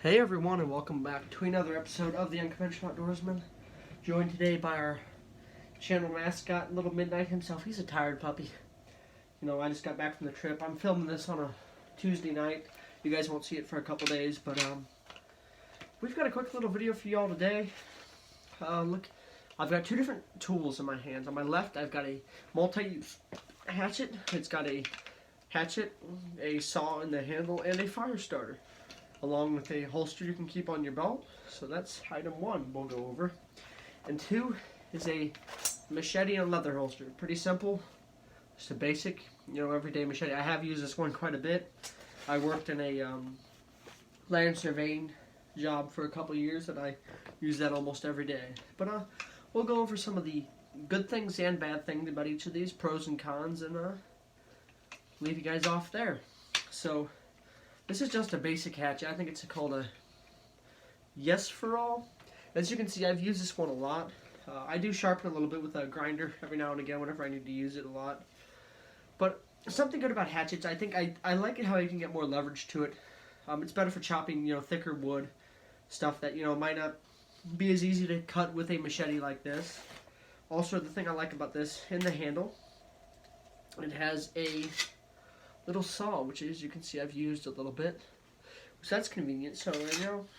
Hey everyone, and welcome back to another episode of The Unconventional Outdoorsman. Joined today by our channel mascot, Little Midnight himself. He's a tired puppy. I just got back from the trip. I'm filming this on a Tuesday night. You guys won't see it for a couple days, but we've got a quick little video for y'all today. Look, I've got two different tools in my hands. On my left, I've got a multi-use hatchet. It's got a hatchet, a saw in the handle, and a fire starter, along with a holster you can keep on your belt. So that's item one we'll go over. And two is a machete and leather holster. Pretty simple, just a basic, everyday machete. I have used this one quite a bit. I worked in a land surveying job for a couple years, and I use that almost every day. But we'll go over some of the good things and bad things about each of these, pros and cons, and leave you guys off there. So this is just a basic hatchet. I think it's called a Yes for All. As you can see, I've used this one a lot. I do sharpen a little bit with a grinder every now and again whenever I need to use it a lot. But something good about hatchets, I think I like it how you can get more leverage to it. It's better for chopping, thicker wood, stuff that, might not be as easy to cut with a machete like this. Also, the thing I like about this, in the handle, it has a little saw, which, as you can see, I've used a little bit, so that's convenient. So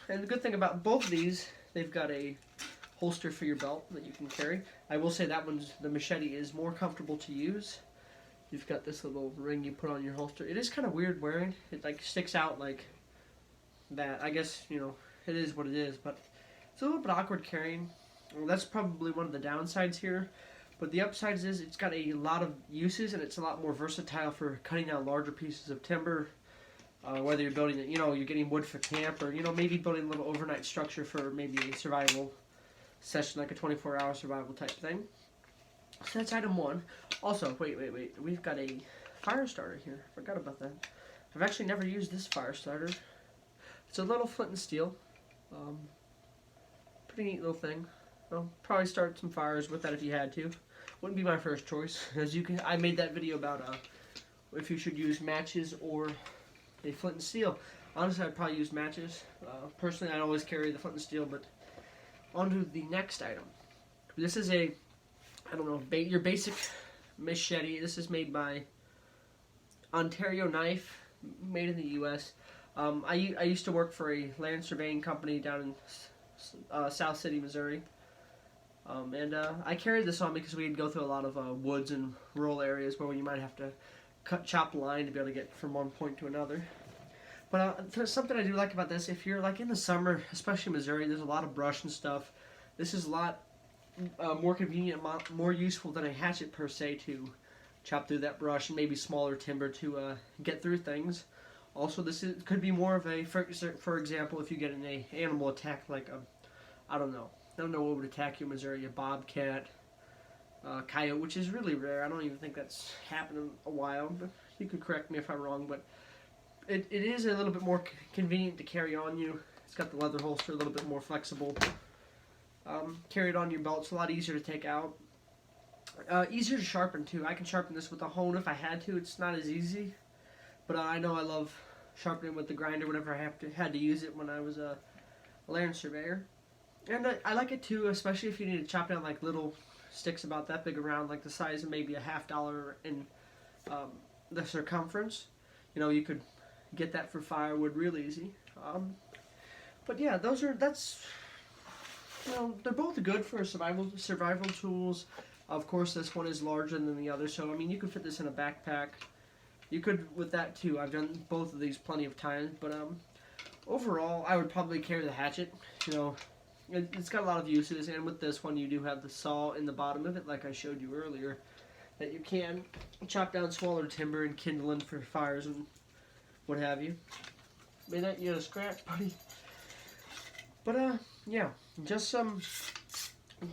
and the good thing about both of these, they've got a holster for your belt that you can carry. I will say that the machete is more comfortable to use. You've got this little ring you put on your holster. It is kind of weird wearing it, like sticks out like that. I guess it is what it is, but it's a little bit awkward carrying. Well, that's probably one of the downsides here. But the upsides is it's got a lot of uses, and it's a lot more versatile for cutting down larger pieces of timber. Whether you're building it, you're getting wood for camp, or maybe building a little overnight structure for maybe a survival session, like a 24-hour survival type thing. So that's item one. Also, wait. We've got a fire starter here. Forgot about that. I've actually never used this fire starter. It's a little flint and steel. Pretty neat little thing. Well, probably start some fires with that if you had to. Wouldn't be my first choice. I made that video about if you should use matches or a flint and steel. Honestly, I'd probably use matches. Personally, I'd always carry the flint and steel. But on to the next item. This is your basic machete. This is made by Ontario Knife, made in the U.S. I used to work for a land surveying company down in South City, Missouri. I carried this on because we'd go through a lot of woods and rural areas where you might have to chop line to be able to get from one point to another. But there's something I do like about this. If you're like in the summer, especially in Missouri, there's a lot of brush and stuff. This is a lot more convenient, more useful than a hatchet per se to chop through that brush, and maybe smaller timber to get through things. Also, could be more of a, for example, if you get an animal attack like I don't know what would attack you in Missouri, a bobcat, coyote, which is really rare. I don't even think that's happened in a while, but you could correct me if I'm wrong. But it is a little bit more convenient to carry on you. It's got the leather holster, a little bit more flexible. Carry it on your belt. It's a lot easier to take out. Easier to sharpen too. I can sharpen this with a hone if I had to. It's not as easy, but I know I love sharpening with the grinder whenever I had to use it when I was a land surveyor. And I like it too, especially if you need to chop down like little sticks about that big around, like the size of maybe a $50 in the circumference. You could get that for firewood real easy. But yeah, they're both good for survival tools. Of course, this one is larger than the other, so you could fit this in a backpack. You could with that too. I've done both of these plenty of times, but overall, I would probably carry the hatchet. It's got a lot of uses, and with this one, you do have the saw in the bottom of it, like I showed you earlier, that you can chop down smaller timber and kindling for fires and what have you. May not get a scratch, buddy. But yeah, just some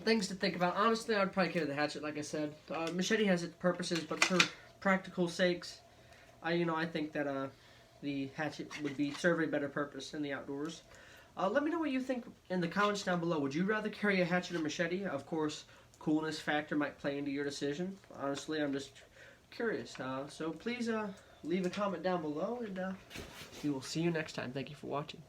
things to think about. Honestly, I would probably carry the hatchet, like I said. Machete has its purposes, but for practical sakes, I think that the hatchet would serve a better purpose in the outdoors. Let me know what you think in the comments down below. Would you rather carry a hatchet or machete? Of course, coolness factor might play into your decision. Honestly, I'm just curious. So please leave a comment down below, and we will see you next time. Thank you for watching.